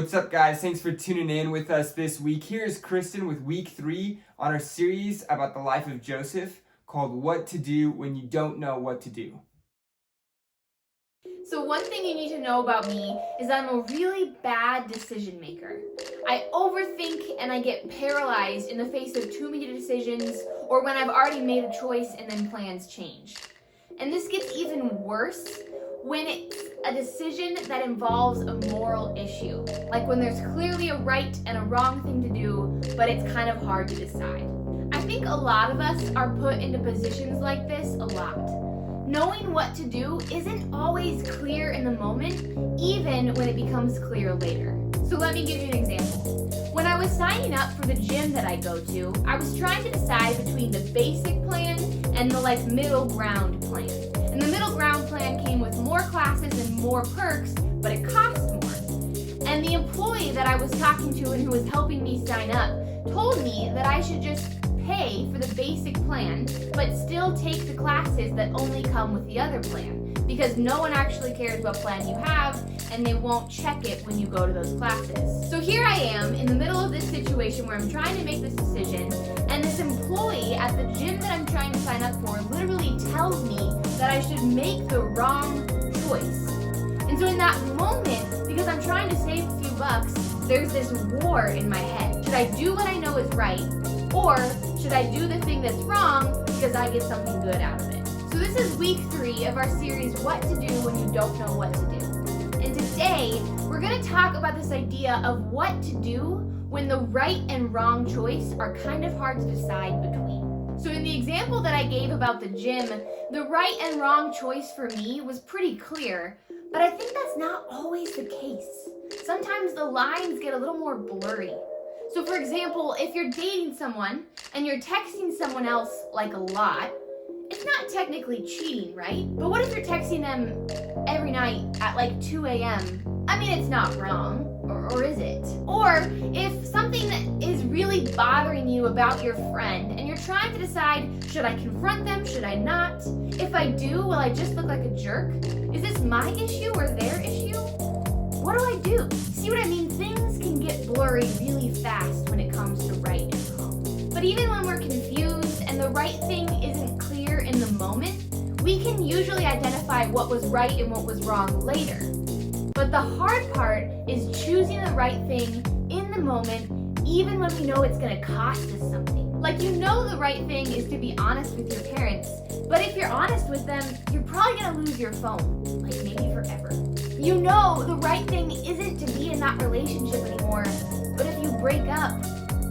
What's up, guys? Thanks for tuning in with us this week. Here's Kristen with week 3 on our series about the life of Joseph called What to Do When You Don't Know What to Do. So one thing you need to know about me is that I'm a really bad decision maker. I overthink and I get paralyzed in the face of too many decisions or when I've already made a choice and then plans change. And this gets even worse when it's a decision that involves a moral issue. Like when there's clearly a right and a wrong thing to do, but it's kind of hard to decide. I think a lot of us are put into positions like this a lot. Knowing what to do isn't always clear in the moment, even when it becomes clear later. So let me give you an example. When I was signing up for the gym that I go to, I was trying to decide between the basic plan and the middle ground plan. And the middle ground plan came with more classes and more perks, but it cost more. And the employee that I was talking to and who was helping me sign up told me that I should just pay for the basic plan, but still take the classes that only come with the other plan, because no one actually cares what plan you have, and they won't check it when you go to those classes. So here I am in the middle of this situation where I'm trying to make this decision, and this employee at the gym that I'm trying to sign up for literally tells me that I should make the wrong choice. And so in that moment, because I'm trying to save a few bucks, there's this war in my head. Should I do what I know is right, or should I do the thing that's wrong because I get something good out of it? So this is week 3 of our series, What to Do When You Don't Know What to Do. And today, we're going to talk about this idea of what to do when the right and wrong choice are kind of hard to decide between. So in the example that I gave about the gym, the right and wrong choice for me was pretty clear, but I think that's not always the case. Sometimes the lines get a little more blurry. So for example, if you're dating someone and you're texting someone else a lot, it's not technically cheating, right? But what if you're texting them every night at 2 a.m.? I mean, it's not wrong, or is it? Or if something is really bothering you about your friend and you're trying to decide, should I confront them, should I not? If I do, will I just look like a jerk? Is this my issue or their issue? What do I do? See what I mean? Things can get blurry really fast when it comes to right and wrong. But even when we're confused and the right thing isn't clear in the moment, we can usually identify what was right and what was wrong later. But the hard part is choosing the right thing in the moment, even when we know it's going to cost us something. You know the right thing is to be honest with your parents, but if you're honest with them, you're probably going to lose your phone, maybe forever. You know the right thing isn't to be in that relationship anymore, but if you break up,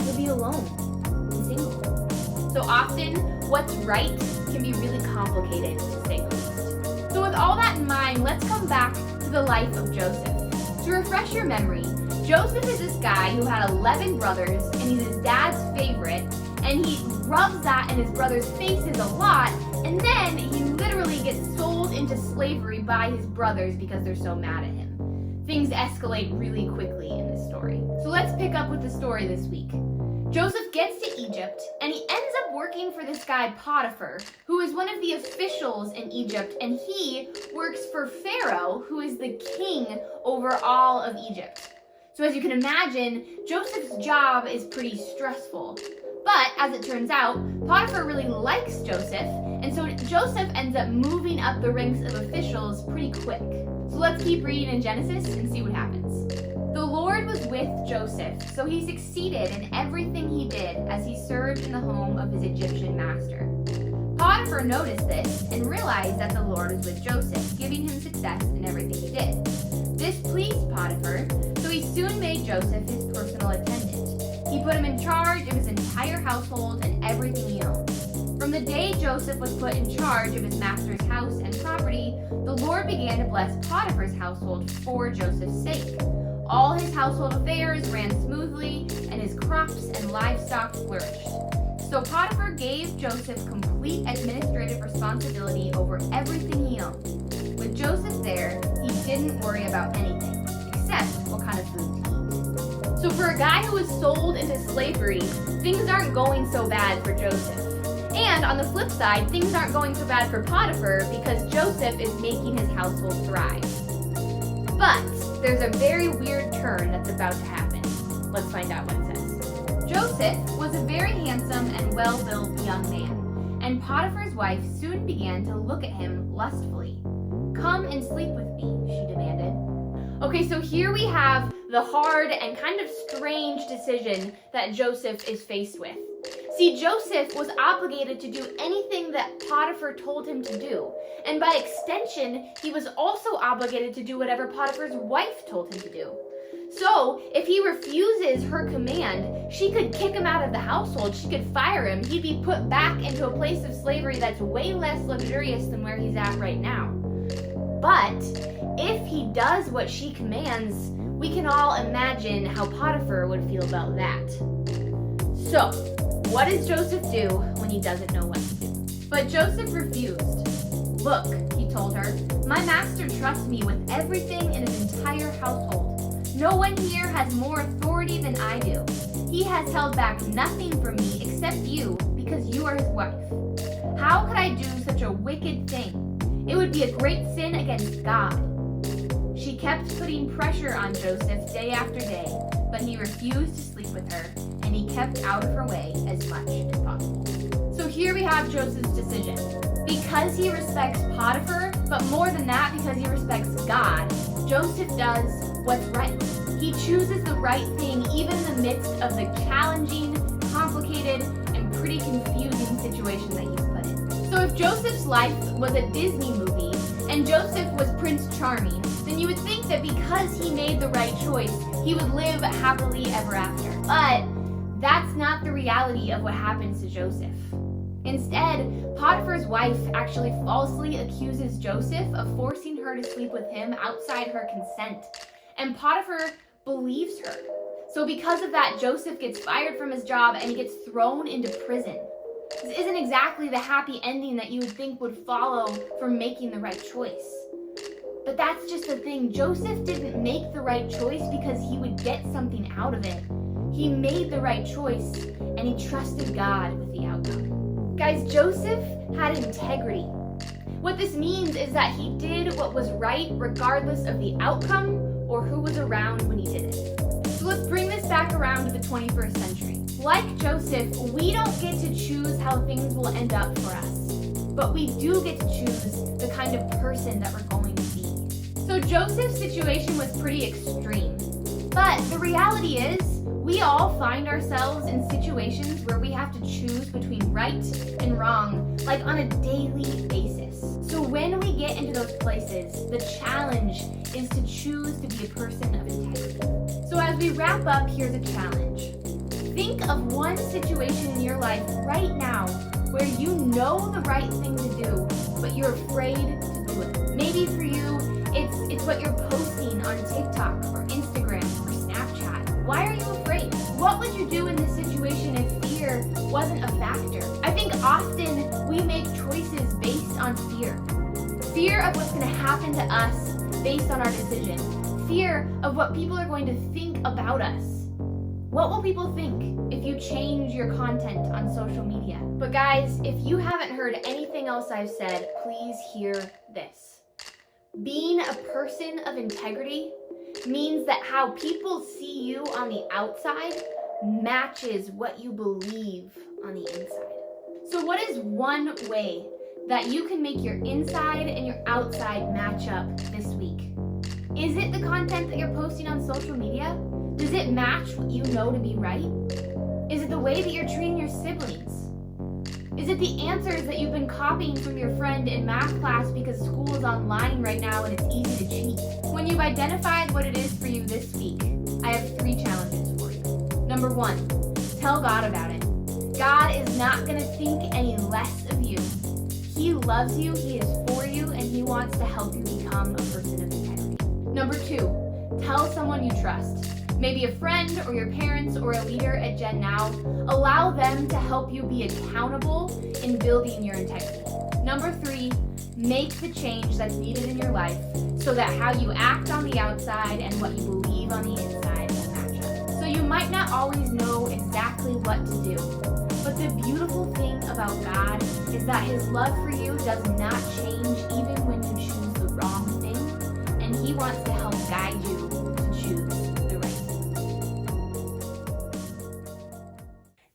you'll be alone and single. So often, what's right can be really complicated, to say the least. So with all that in mind, let's come back to the life of Joseph. To refresh your memory, Joseph is this guy who had 11 brothers, and he's his dad's favorite, and he rubs that in his brothers' faces a lot, and then he literally gets sold into slavery by his brothers because they're so mad at him. Things escalate really quickly in this story. So let's pick up with the story this week. Joseph gets to Egypt, and he ends up working for this guy Potiphar, who is one of the officials in Egypt, and he works for Pharaoh, who is the king over all of Egypt. So as you can imagine, Joseph's job is pretty stressful. But as it turns out, Potiphar really likes Joseph, and so Joseph ends up moving up the ranks of officials pretty quick. So let's keep reading in Genesis and see what happens. The Lord was with Joseph, so he succeeded in everything he did as he served in the home of his Egyptian master. Potiphar noticed this and realized that the Lord was with Joseph, giving him success in everything he did. This pleased Potiphar, so he soon made Joseph his personal attendant. He put him in charge of his entire household and everything he owned. From the day Joseph was put in charge of his master's house and property, the Lord began to bless Potiphar's household for Joseph's sake. All his household affairs ran smoothly, and his crops and livestock flourished. So Potiphar gave Joseph complete administrative responsibility over everything he owned. With Joseph there, he didn't worry about anything, except what kind of food to eat. So for a guy who was sold into slavery, things aren't going so bad for Joseph. And on the flip side, things aren't going so bad for Potiphar because Joseph is making his household thrive. But there's a very weird turn that's about to happen. Let's find out what it says. Joseph was a very handsome and well-built young man, and Potiphar's wife soon began to look at him lustfully. "Come and sleep with me," she demanded. Okay, so here we have the hard and kind of strange decision that Joseph is faced with. See, Joseph was obligated to do anything that Potiphar told him to do, and by extension, he was also obligated to do whatever Potiphar's wife told him to do. So, if he refuses her command, she could kick him out of the household, she could fire him, he'd be put back into a place of slavery that's way less luxurious than where he's at right now. But if he does what she commands, we can all imagine how Potiphar would feel about that. So, what does Joseph do when he doesn't know what to do? But Joseph refused. "Look," he told her, "my master trusts me with everything in his entire household. No one here has more authority than I do. He has held back nothing from me except you, because you are his wife. How could I do such a wicked thing? It would be a great sin against God." She kept putting pressure on Joseph day after day, but he refused to sleep with her, and he kept out of her way as much as possible. So here we have Joseph's decision. Because he respects Potiphar, but more than that, because he respects God, Joseph does what's right. He chooses the right thing even in the midst of the challenging, complicated, and pretty confusing situation that he's put in. So if Joseph's life was a Disney movie, and Joseph was Prince Charming, then you would think that because he made the right choice, he would live happily ever after. But that's not the reality of what happens to Joseph. Instead, Potiphar's wife actually falsely accuses Joseph of forcing her to sleep with him outside her consent. And Potiphar believes her. So because of that, Joseph gets fired from his job and he gets thrown into prison. This isn't exactly the happy ending that you would think would follow from making the right choice. But that's just the thing. Joseph didn't make the right choice because he would get something out of it. He made the right choice and he trusted God with the outcome. Guys, Joseph had integrity. What this means is that he did what was right regardless of the outcome or who was around when he did it. So let's bring this back around to the 21st century. Like Joseph, we don't get to choose how things will end up for us, but we do get to choose the kind of person that we're going to be. So Joseph's situation was pretty extreme, but the reality is we all find ourselves in situations where we have to choose between right and wrong, like on a daily basis. So when we get into those places, the challenge is to choose to be a person of integrity. So as we wrap up, here's a challenge. Think of one situation in your life right now where you know the right thing to do, but you're afraid to do it. Maybe for you, it's what you're posting on TikTok or Instagram or Snapchat. Why are you afraid? What would you do in this situation if fear wasn't a factor? I think often we make choices based on fear. Fear of what's going to happen to us based on our decision. Fear of what people are going to think about us. What will people think if you change your content on social media? But guys, if you haven't heard anything else I've said, please hear this. Being a person of integrity means that how people see you on the outside matches what you believe on the inside. So what is one way that you can make your inside and your outside match up this week? Is it the content that you're posting on social media? Does it match what you know to be right? Is it the way that you're treating your siblings? Is it the answers that you've been copying from your friend in math class because school is online right now and it's easy to cheat? When you've identified what it is for you this week, I have 3 challenges for you. Number 1, tell God about it. God is not going to think any less of you. He loves you, He is for you, and He wants to help you become a person of integrity. Number 2, tell someone you trust. Maybe a friend or your parents or a leader at GENNOW. Allow them to help you be accountable in building your integrity. Number 3, make the change that's needed in your life so that how you act on the outside and what you believe on the inside will match up. So you might not always know exactly what to do, but the beautiful thing about God is that His love for you does not change even when you choose the wrong thing, and He wants to help guide you to choose the right.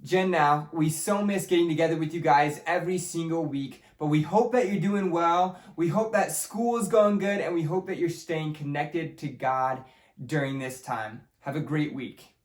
GENNOW, we so miss getting together with you guys every single week, but we hope that you're doing well. We hope that school is going good, and we hope that you're staying connected to God during this time. Have a great week.